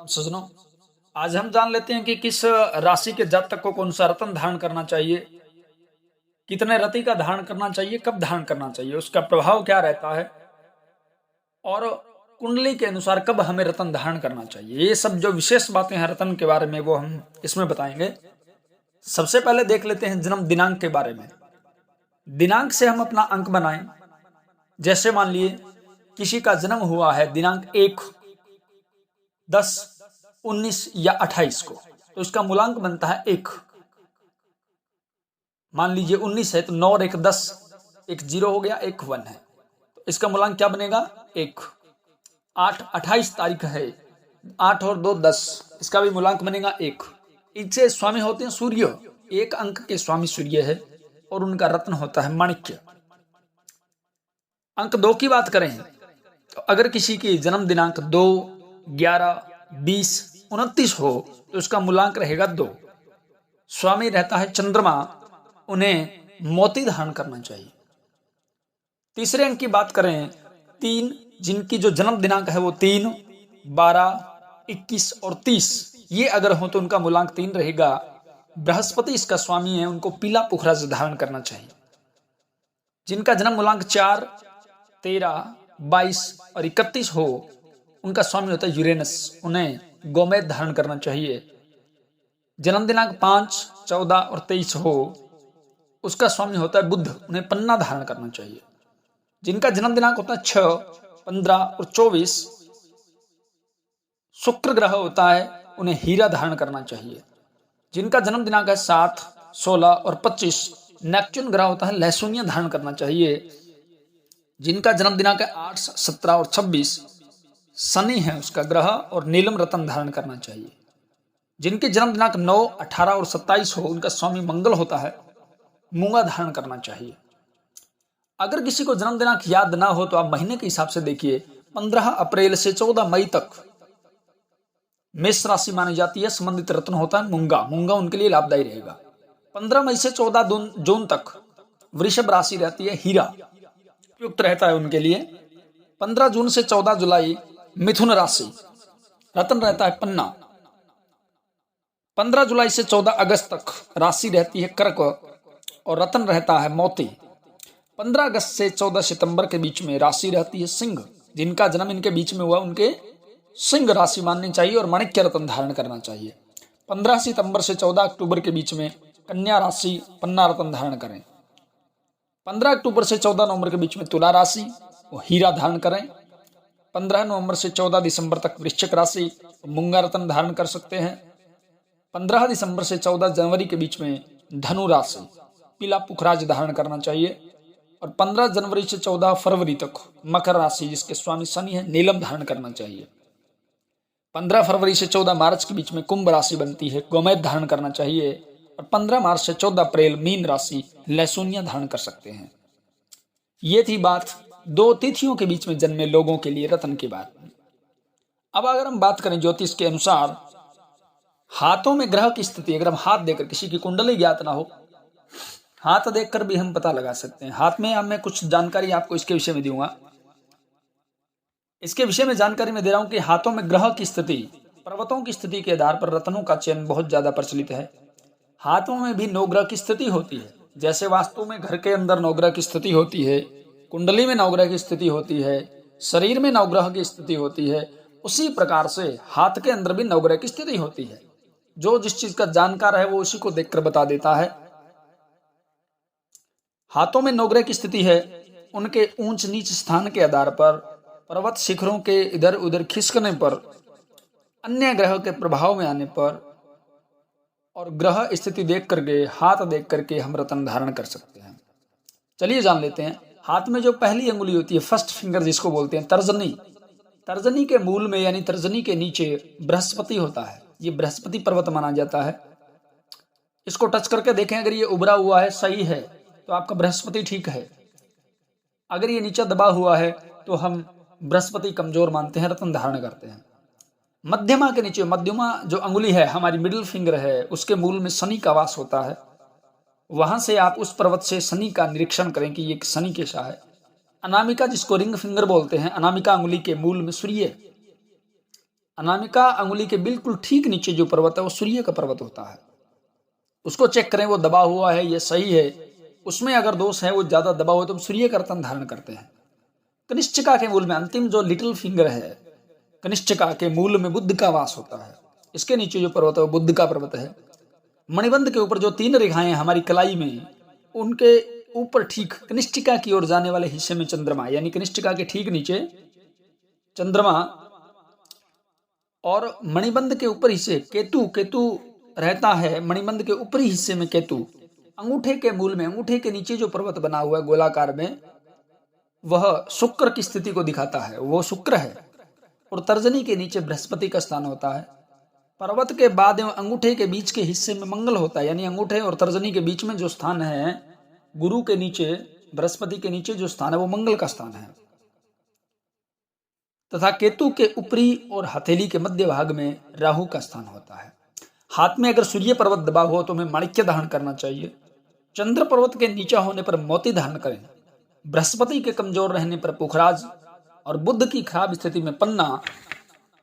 सज्जनों, आज हम जान लेते हैं कि किस राशि के जातक को कौन सा रत्न धारण करना चाहिए, कितने रति का धारण करना चाहिए, कब धारण करना चाहिए, उसका प्रभाव क्या रहता है और कुंडली के अनुसार कब हमें रत्न धारण करना चाहिए। ये सब जो विशेष बातें हैं रत्न के बारे में वो हम इसमें बताएंगे। सबसे पहले देख लेते हैं जन्म दिनांक के बारे में। दिनांक से हम अपना अंक बनाएं। जैसे मान लिए किसी का जन्म हुआ है दिनांक 1, 10, 19 या 28 को, तो इसका मूलांक बनता है 1। मान लीजिए 19 है तो 9 और 1 10, 1 0 हो गया, 1 1 है, तो इसका मूलांक क्या बनेगा 1। 8 28 तारीख है, 8 और 2 10, इसका भी मूलांक बनेगा 1। इनसे स्वामी होते हैं सूर्य, एक अंक के स्वामी सूर्य है और उनका रत्न होता है माणिक्य। अंक 2 की बात करें तो अगर किसी की जन्म दिनांक 2, 11, 20, 29 हो तो उसका मूलांक रहेगा 2। स्वामी रहता है चंद्रमा, उन्हें मोती धारण करना चाहिए। तीसरे अंक की बात करें 3, जिनकी जो जन्म दिनांक है वो 3, 12, 21 और 30, ये अगर हो तो उनका मूलांक 3 रहेगा। बृहस्पति इसका स्वामी है, उनको पीला पुखराज धारण करना चाहिए। जिनका जन्म मूलांक 4, 13, 22 और 31 हो उनका स्वामी होता है यूरेनस, उन्हें गोमेद धारण करना चाहिए। जन्म दिनांक 5, 14 और 23 हो उसका स्वामी होता है बुध, उन्हें पन्ना धारण करना चाहिए। जिनका जन्म दिनांक होता है 6, 15 और 24, शुक्र ग्रह होता है, उन्हें हीरा धारण करना चाहिए। जिनका जन्म दिनांक है 7, 16 और 25, नेपच्यून ग्रह होता है, लहसुनिया धारण करना चाहिए। जिनका जन्म दिनांक है 8, 17 और 26, शनि है उसका ग्रह, और नीलम रत्न धारण करना चाहिए। जिनके जन्म दिनांक 9, 18 और 27 हो उनका स्वामी मंगल होता है, मूंगा धारण करना चाहिए। अगर किसी को जन्म दिनांक याद ना हो तो आप महीने के हिसाब से देखिए। 15 अप्रैल से 14 मई तक मेष राशि मानी जाती है, संबंधित रत्न होता है मूंगा, मूंगा उनके लिए लाभदायी रहेगा। 15 मई से 14 जून तक वृषभ राशि रहती है, हीरा उपयुक्त रहता है उनके लिए। 15 जून से 14 जुलाई मिथुन राशि, रत्न रहता है पन्ना। 15 जुलाई से 14 अगस्त तक राशि रहती है कर्क और रत्न रहता है मोती। 15 अगस्त से 14 सितंबर के बीच में राशि रहती है सिंह। जिनका जन्म इनके बीच में हुआ उनके सिंह राशि माननी चाहिए और माणिक्य रत्न धारण करना चाहिए। 15 सितंबर से 14 अक्टूबर के बीच में कन्या राशि पन्ना रत्न धारण करें। 15 अक्टूबर से 14 नवंबर के बीच में तुला राशि वो हीरा धारण करें। 15 नवंबर से 14 दिसंबर तक वृश्चिक राशि मूंगा रत्न धारण कर सकते हैं। 15 दिसंबर से 14 जनवरी के बीच में धनु राशि पीला पुखराज धारण करना चाहिए। और 15 जनवरी से 14 फरवरी तक मकर राशि, जिसके स्वामी शनि है, नीलम धारण करना चाहिए। 15 फरवरी से 14 मार्च के बीच में कुंभ राशि बनती है, गोमेद धारण करना चाहिए। और 15 मार्च से 14 अप्रैल मीन राशि लहसुनिया धारण कर सकते हैं। ये थी बात 2 तिथियों के बीच में जन्मे लोगों के लिए रत्न की बात। अब अगर हम बात करें ज्योतिष के अनुसार हाथों में ग्रह की स्थिति, अगर हम हाथ देकर, किसी की कुंडली ज्ञात ना हो, हाथ देखकर भी हम पता लगा सकते हैं। हाथ में मैं कुछ जानकारी आपको इसके विषय में दूंगा। इसके विषय में जानकारी मैं दे रहा हूं कि हाथों में ग्रह की स्थिति, पर्वतों की स्थिति के आधार पर रत्नों का चयन बहुत ज्यादा प्रचलित है। हाथों में भी 9 ग्रह की स्थिति होती है। जैसे वास्तु में घर के अंदर 9 ग्रह की स्थिति होती है, कुंडली में 9 ग्रह की स्थिति होती है, शरीर में 9 ग्रह की स्थिति होती है, उसी प्रकार से हाथ के अंदर भी 9 ग्रह की स्थिति होती है। जो जिस चीज का जानकार है वो उसी को देखकर बता देता है। हाथों में 9 ग्रह की स्थिति है, उनके ऊंच नीच स्थान के आधार पर, पर्वत शिखरों के इधर उधर खिसकने पर, अन्य ग्रह के प्रभाव में आने पर और ग्रह स्थिति देख करके, हाथ देख करके हम रत्न धारण कर सकते हैं। चलिए जान लेते हैं। हाथ में जो पहली अंगुली होती है, फर्स्ट फिंगर जिसको बोलते हैं, तर्जनी, तर्जनी के मूल में यानी तर्जनी के नीचे बृहस्पति होता है। ये बृहस्पति पर्वत माना जाता है। इसको टच करके देखें, अगर ये उभरा हुआ है, सही है, तो आपका बृहस्पति ठीक है। अगर ये नीचे दबा हुआ है तो हम बृहस्पति कमजोर मानते हैं, रत्न धारण करते हैं। मध्यमा के नीचे, मध्यमा जो अंगुली है, हमारी मिडिल फिंगर है, उसके मूल में शनि का वास होता है। वहां से आप उस पर्वत से शनि का निरीक्षण करें कि ये शनि कैसा है। अनामिका, जिसको रिंग फिंगर बोलते हैं, अनामिका अंगुली के मूल में सूर्य अनामिका अंगुली के बिल्कुल ठीक नीचे जो पर्वत है वो सूर्य का पर्वत होता है। उसको चेक करें, वो दबा हुआ है, ये सही है। उसमें अगर दोष है, वो ज्यादा दबा हुआ, तो हम सूर्य का रत्न धारण करते हैं। कनिष्ठिका के मूल में अंतिम जो लिटिल फिंगर है, कनिष्ठिका के मूल में बुद्ध का वास होता है। इसके नीचे जो पर्वत है वो बुद्ध का पर्वत है। मणिबंध के ऊपर जो 3 रेखाएं हमारी कलाई में, उनके ऊपर ठीक कनिष्ठिका की ओर जाने वाले हिस्से में चंद्रमा, यानी कनिष्ठिका के ठीक नीचे चंद्रमा, और मणिबंध के ऊपर हिस्से केतु रहता है। मणिबंध के ऊपरी हिस्से में केतु, अंगूठे के मूल में, अंगूठे के नीचे जो पर्वत बना हुआ है गोलाकार में, वह शुक्र की स्थिति को दिखाता है, वो शुक्र है। और तर्जनी के नीचे बृहस्पति का स्थान होता है। पर्वत के बाद एवं अंगूठे के बीच के हिस्से में मंगल होता है, यानी अंगूठे और तर्जनी के बीच में जो स्थान है, गुरु के नीचे, बृहस्पति के नीचे जो स्थान है वो मंगल का स्थान है। तथा केतु के ऊपरी और हथेली के मध्य भाग में राहु का स्थान होता है। हाथ में अगर सूर्य पर्वत दबा हो तो हमें माणिक्य धारण करना चाहिए। चंद्र पर्वत के नीचा होने पर मोती धारण करें। बृहस्पति के कमजोर रहने पर पुखराज, और बुद्ध की खराब स्थिति में पन्ना,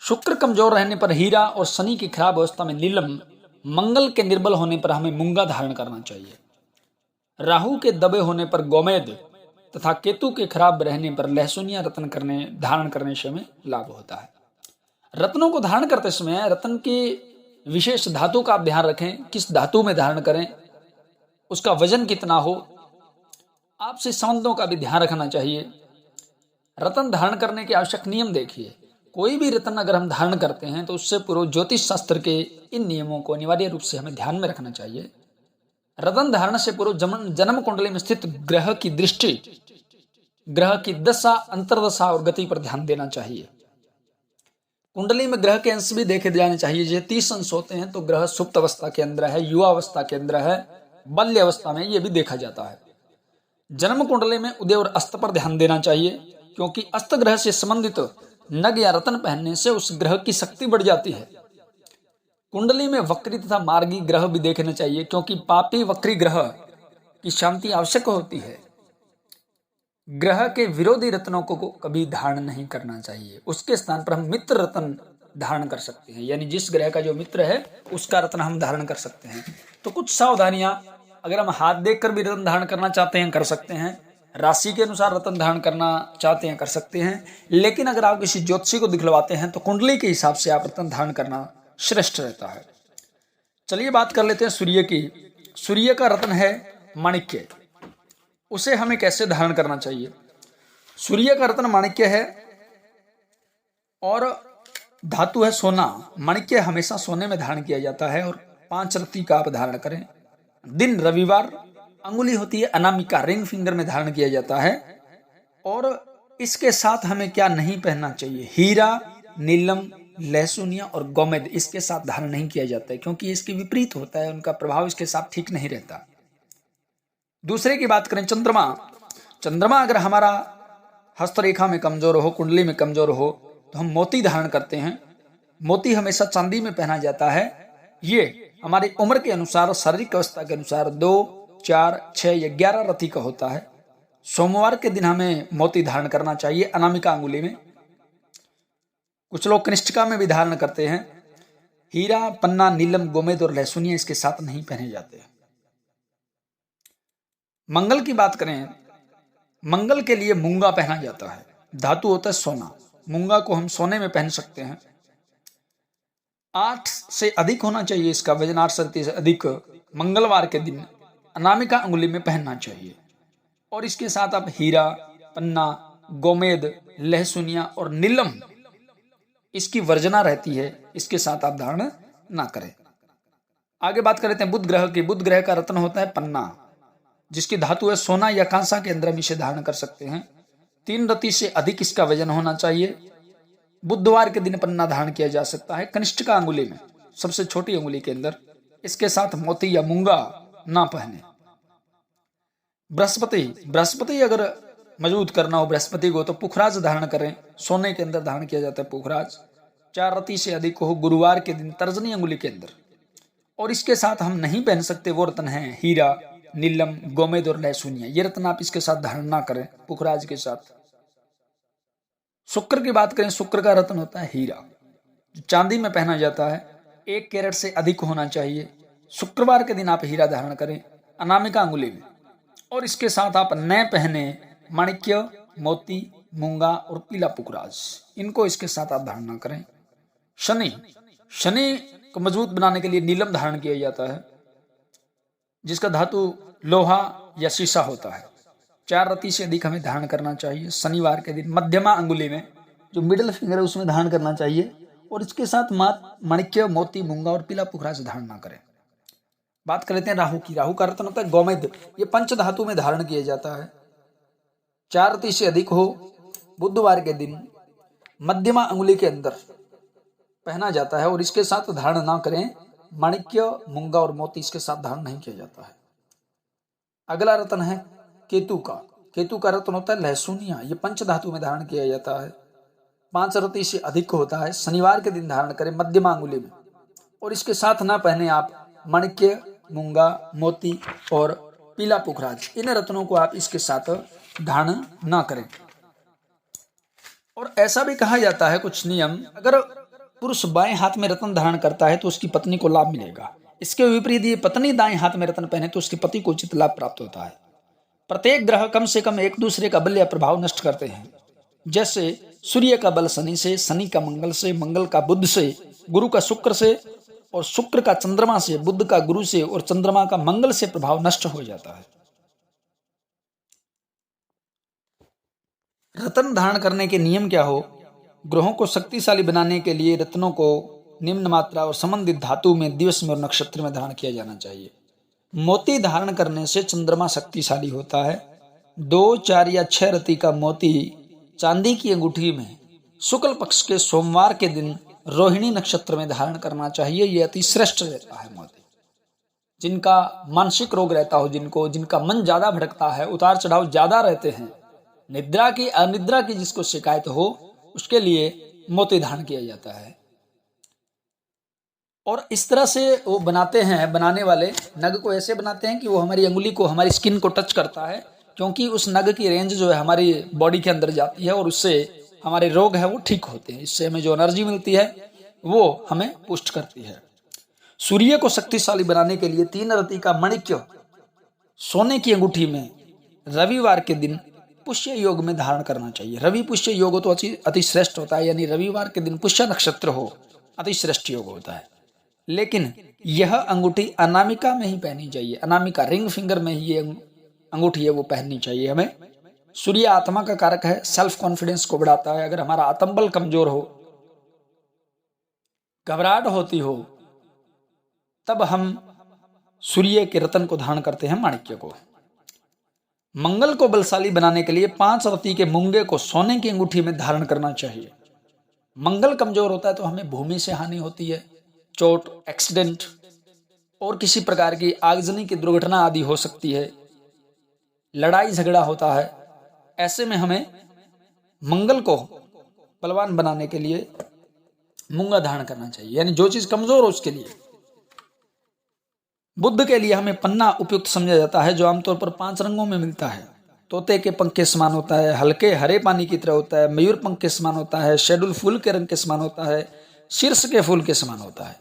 शुक्र कमजोर रहने पर हीरा, और शनि की खराब अवस्था में नीलम, मंगल के निर्बल होने पर हमें मूंगा धारण करना चाहिए। राहु के दबे होने पर गोमेद, तथा केतु के खराब रहने पर लहसुन या रत्न धारण करने से हमें लाभ होता है। रत्नों को धारण करते समय रत्न के विशेष धातु का आप ध्यान रखें, किस धातु में धारण करें, उसका वजन कितना हो, आपसे संबंधों का भी ध्यान रखना चाहिए। रत्न धारण करने के आवश्यक नियम देखिए। कोई भी रत्न अगर हम धारण करते हैं तो उससे पूर्व ज्योतिष शास्त्र के इन नियमों को अनिवार्य रूप से हमें ध्यान में रखना चाहिए। रत्न धारण से पूर्व जन्म कुंडली में स्थित ग्रह की दृष्टि, ग्रह की दशा, अंतर्दशा और गति पर ध्यान देना चाहिए। कुंडली में ग्रह के अंश भी देखे जाने चाहिए। जैसे 30 अंश होते हैं तो ग्रह सुप्त अवस्था के अंदर है, युवा अवस्था के अंदर है, बाल्य अवस्था में, ये भी देखा जाता है। जन्म कुंडली में उदय और अस्त पर ध्यान देना चाहिए, क्योंकि अस्त ग्रह से संबंधित नग या रत्न पहनने से उस ग्रह की शक्ति बढ़ जाती है। कुंडली में वक्री तथा मार्गी ग्रह भी देखना चाहिए, क्योंकि पापी वक्री ग्रह की शांति आवश्यक होती है। ग्रह के विरोधी रत्नों को कभी धारण नहीं करना चाहिए। उसके स्थान पर हम मित्र रत्न धारण कर सकते हैं, यानी जिस ग्रह का जो मित्र है उसका रत्न हम धारण कर सकते हैं। तो कुछ सावधानियां, अगर हम हाथ देखकर भी रत्न धारण करना चाहते हैं कर सकते हैं, राशि के अनुसार रत्न धारण करना चाहते हैं कर सकते हैं, लेकिन अगर आप किसी ज्योतिषी को दिखलवाते हैं तो कुंडली के हिसाब से आप रत्न धारण करना श्रेष्ठ रहता है। चलिए बात कर लेते हैं सूर्य की। सूर्य का रत्न है माणिक्य, उसे हमें कैसे धारण करना चाहिए। सूर्य का रत्न माणिक्य है और धातु है सोना। माणिक्य हमेशा सोने में धारण किया जाता है और 5 रत्ती का आप धारण करें। दिन रविवार, अंगुली होती है अनामिका, रिंग फिंगर में धारण किया जाता है। और इसके साथ हमें क्या नहीं पहनना चाहिए, हीरा, नीलम, लहसुनिया और गोमेद इसके साथ धारण नहीं किया जाता है, क्योंकि इसके विपरीत होता है, उनका प्रभाव इसके साथ ठीक नहीं रहता। दूसरे की बात करें चंद्रमा। चंद्रमा अगर हमारा हस्तरेखा में कमजोर हो, कुंडली में कमजोर हो, तो हम मोती धारण करते हैं। मोती हमेशा चांदी में पहना जाता है। ये हमारी उम्र के अनुसार, शारीरिक अवस्था के अनुसार 2, 4, 6 या 11 रत्ती का होता है। सोमवार के दिन हमें मोती धारण करना चाहिए अनामिका अंगुली में। कुछ लोग कनिष्ठिका में भी धारण करते हैं। हीरा, पन्ना, नीलम, गोमेद और लहसुनिया इसके साथ नहीं पहने जाते। मंगल की बात करें, मंगल के लिए मूंगा पहना जाता है। धातु होता है सोना। मूंगा को हम सोने में पहन सकते हैं। 8 से अधिक होना चाहिए इसका वजन, 8 से अधिक मंगलवार के दिन अनामिका अंगुली में पहनना चाहिए। और इसके साथ आप हीरा, पन्ना, गोमेद, लहसुनिया और नीलम इसकी वर्जना रहती है, इसके साथ आप धारण ना करें। आगे बात कर लेते हैं बुध ग्रह की। बुध ग्रह का रत्न होता है पन्ना, जिसकी धातु है सोना या कांसा के अंदर हम इसे धारण कर सकते हैं। 3 रत्ती से अधिक इसका वजन होना चाहिए। बुधवार के दिन पन्ना धारण किया जा सकता है कनिष्ठिका अंगुली में, सबसे छोटी अंगुली के अंदर। इसके साथ मोती या मूंगा ना पहने। बृहस्पति अगर मजबूत करना हो बृहस्पति को तो पुखराज धारण करें। सोने के अंदर धारण किया जाता है पुखराज। 4 रत्ती से अधिक हो गुरुवार के दिन तर्जनी अंगुली के अंदर। और इसके साथ हम नहीं पहन सकते वो रत्न है हीरा, नीलम, गोमेद और लहसुनिया। ये रत्न आप इसके साथ धारण ना करें पुखराज के साथ। शुक्र की बात करें, शुक्र का रत्न होता है हीरा। जो चांदी में पहना जाता है 1 कैरेट से अधिक होना चाहिए। शुक्रवार के दिन आप हीरा धारण करें अनामिका अंगुली में, और इसके साथ आप नए पहने माणिक्य, मोती, मूंगा और पीला पुखराज, इनको इसके साथ आप धारण न करें। शनि को मजबूत बनाने के लिए नीलम धारण किया जाता है, जिसका धातु लोहा या शीशा होता है। 4 रति से अधिक हमें धारण करना चाहिए। शनिवार के दिन मध्यमा अंगुली में, जो मिडिल फिंगर है उसमें धारण करना चाहिए, और इसके साथ माणिक्य, मोती, मूंगा और पीला पुखराज धारण ना करें। बात कर लेते हैं राहु की। राहु का रत्न होता है गोमेद, ये पंच धातु में धारण किया जाता है। 4 रति से अधिक हो, बुधवार के दिन मध्यमा अंगुली के अंदर पहना जाता है, और इसके साथ धारण ना करें। माणिक्य, मूंगा और मोती इसके साथ धारण नहीं किया जाता है। अगला रत्न है केतु का। केतु का रत्न होता है लहसुनिया, ये पंच धातु में धारण किया जाता है। 5 रति से अधिक होता है। शनिवार के दिन धारण करें मध्यमा अंगुली में, और इसके साथ ना पहने आप माणिक्य, मूंगा, मोती और पीला पुखराज, इन रत्नों को आप इसके साथ धारण ना करें। और ऐसा भी कहा जाता है कुछ नियम, अगर पुरुष बाएं हाथ में रत्न धारण करता है तो उसकी पत्नी को लाभ मिलेगा। इसके विपरीत ये पत्नी दाएं हाथ में रत्न पहने तो उसके पति को उचित लाभ प्राप्त होता है। प्रत्येक ग्रह कम से कम एक दूसरे का बल या प्रभाव नष्ट करते हैं। जैसे सूर्य का बल शनि से, शनि का मंगल से, मंगल का बुध से, गुरु का शुक्र से, और शुक्र का चंद्रमा से, बुध का गुरु से, और चंद्रमा का मंगल से प्रभाव नष्ट हो जाता है। रत्न धारण करने के नियम क्या हो? ग्रहों को शक्तिशाली बनाने के लिए रत्नों को निम्न मात्रा और संबंधित धातु में, दिवस में और नक्षत्र में धारण किया जाना चाहिए। मोती धारण करने से चंद्रमा शक्तिशाली होता है। 2, 4 या 6 रति का मोती चांदी की अंगूठी में शुक्ल पक्ष के सोमवार के दिन रोहिणी नक्षत्र में धारण करना चाहिए। यह अति श्रेष्ठ रहता है मोती। जिनका मानसिक रोग रहता हो, जिनका मन ज्यादा भटकता है, उतार चढ़ाव ज्यादा रहते हैं, निद्रा की अनिद्रा की जिसको शिकायत हो, उसके लिए मोती धारण किया जाता है। और इस तरह से वो बनाते हैं, बनाने वाले नग को ऐसे बनाते हैं कि वो हमारी अंगुली को, हमारी स्किन को टच करता है, क्योंकि उस नग की रेंज जो है हमारी बॉडी के अंदर जाती है, और उससे हमारे रोग है वो ठीक होते हैं। इससे हमें जो एनर्जी मिलती है वो हमें पुष्ट करती है। सूर्य को शक्तिशाली बनाने के लिए 3 रति का माणिक्य सोने की अंगूठी में रविवार के दिन पुष्य योग में धारण करना चाहिए। रवि पुष्य योग हो तो अति श्रेष्ठ होता है, यानी रविवार के दिन पुष्य नक्षत्र हो, अति श्रेष्ठ योग होता है। लेकिन यह अंगूठी अनामिका में ही पहनी चाहिए। अनामिका रिंग फिंगर में ही ये अंगूठी है वो पहननी चाहिए हमें। सूर्य आत्मा का कारक है, सेल्फ कॉन्फिडेंस को बढ़ाता है। अगर हमारा आत्मबल कमजोर हो, घबराहट होती हो, तब हम सूर्य के रत्न को धारण करते हैं, माणिक्य को। मंगल को बलशाली बनाने के लिए 5 रति के मूंगे को सोने की अंगूठी में धारण करना चाहिए। मंगल कमजोर होता है तो हमें भूमि से हानि होती है, चोट, एक्सीडेंट और किसी प्रकार की आगजनी की दुर्घटना आदि हो सकती है, लड़ाई झगड़ा होता है। ऐसे में हमें मंगल को बलवान बनाने के लिए मूंगा धारण करना चाहिए, यानी जो चीज कमजोर हो उसके लिए। बुध के लिए हमें पन्ना उपयुक्त समझा जाता है, जो आमतौर पर 5 रंगों में मिलता है। तोते के पंख के समान होता है, हल्के हरे पानी की तरह होता है, मयूर पंख के समान होता है, शेडुल फूल के रंग के समान होता है, शीर्ष के फूल के समान होता है।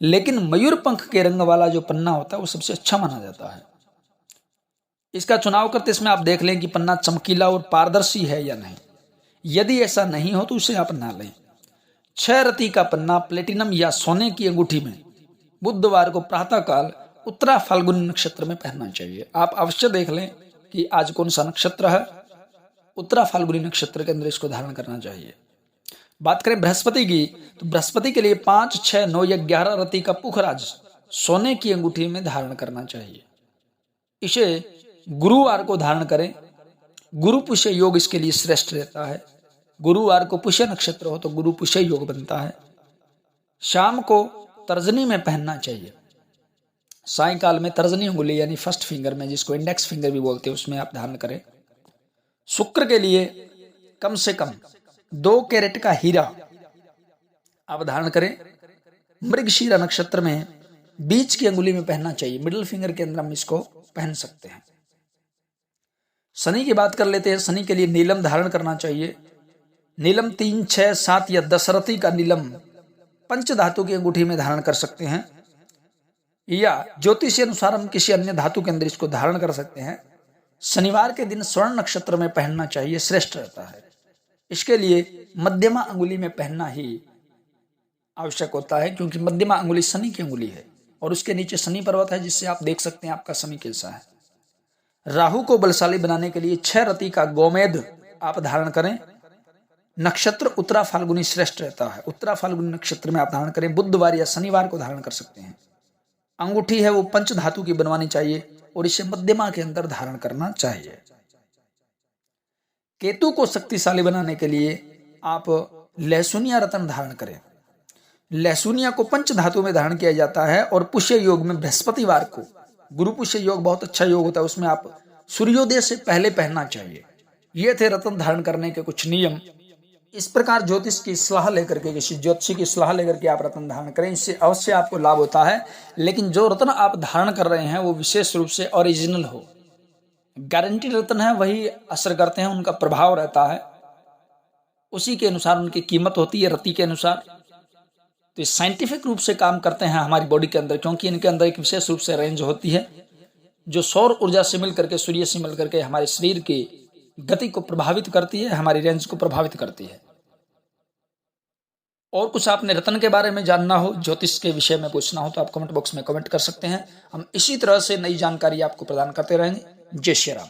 लेकिन मयूर पंख के रंग वाला जो पन्ना होता है वो सबसे अच्छा माना जाता है। इसका चुनाव करते इसमें आप देख लें कि पन्ना चमकीला और पारदर्शी है या नहीं। यदि ऐसा नहीं हो तो उसे आप ना लें। 6 रति का पन्ना प्लेटिनम या सोने की अंगूठी में बुधवार को प्रातःकाल उत्तरा फाल्गुनी नक्षत्र में पहनना चाहिए। आप अवश्य देख लें कि आज कौन सा नक्षत्र है, उत्तरा फाल्गुनी नक्षत्र के अंदर इसको धारण करना चाहिए। बात करें बृहस्पति की, तो बृहस्पति के लिए 5, 6, 9 या 11 रति का पुखराज सोने की अंगूठी में धारण करना चाहिए। इसे गुरुवार को धारण करें। गुरु पुष्य योग इसके लिए श्रेष्ठ रहता है। गुरुवार को पुष्य नक्षत्र हो तो गुरु पुष्य योग बनता है। शाम को तर्जनी में पहनना चाहिए। सायकाल में तर्जनी अंगुली यानी फर्स्ट फिंगर में, जिसको इंडेक्स फिंगर भी बोलते हैं, उसमें आप धारण करें। शुक्र के लिए कम से कम 2 कैरेट का हीरा आप धारण करें। मृगशीरा नक्षत्र में बीच की अंगुली में पहनना चाहिए, मिडिल फिंगर के अंदर हम इसको पहन सकते हैं। शनि की बात कर लेते हैं। शनि के लिए नीलम धारण करना चाहिए। नीलम 3, 6, 7 या 10 रति का नीलम पंच धातु की अंगूठी में धारण कर सकते हैं, या ज्योतिष अनुसार हम किसी अन्य धातु के अंदर इसको धारण कर सकते हैं। शनिवार के दिन स्वर्ण नक्षत्र में पहनना चाहिए, श्रेष्ठ रहता है। इसके लिए मध्यमा अंगुली में पहनना ही आवश्यक होता है, क्योंकि मध्यमा अंगुली शनि की अंगुली है और उसके नीचे शनि पर्वत है, जिससे आप देख सकते हैं आपका शनि कैसा है। राहु को बलशाली बनाने के लिए 6 रति का गोमेद आप धारण करें। नक्षत्र उत्तरा फाल्गुनी श्रेष्ठ रहता है, उत्तरा फाल्गुनी नक्षत्र में आप धारण करें। बुधवार या शनिवार को धारण कर सकते हैं। अंगूठी है वो पंच धातु की बनवानी चाहिए और इसे मध्यमा के अंदर धारण करना चाहिए। केतु को शक्तिशाली बनाने के लिए आप लहसुनिया रत्न धारण करें। लहसुनिया को पंच धातु में धारण किया जाता है और पुष्य योग में बृहस्पतिवार को, गुरु पुष्य योग बहुत अच्छा योग होता है, उसमें आप सूर्योदय से पहले पहनना चाहिए। ये थे रत्न धारण करने के कुछ नियम। इस प्रकार ज्योतिष की सलाह लेकर के, किसी ज्योतिषी की सलाह लेकर के आप रत्न धारण करें, इससे अवश्य आपको लाभ होता है। लेकिन जो रत्न आप धारण कर रहे हैं वो विशेष रूप से ओरिजिनल हो, गारंटीड रत्न है, वही असर करते हैं, उनका प्रभाव रहता है, उसी के अनुसार उनकी कीमत होती है, रति के अनुसार। तो ये साइंटिफिक रूप से काम करते हैं हमारी बॉडी के अंदर, क्योंकि इनके अंदर एक विशेष रूप से रेंज होती है जो सौर ऊर्जा से मिल करके, सूर्य से मिल करके हमारे शरीर की गति को प्रभावित करती है, हमारी रेंज को प्रभावित करती है। और कुछ आपने रत्न के बारे में जानना हो, ज्योतिष के विषय में पूछना हो, तो आप कमेंट बॉक्स में कमेंट कर सकते हैं। हम इसी तरह से नई जानकारी आपको प्रदान करते रहेंगे। जय श्री राम।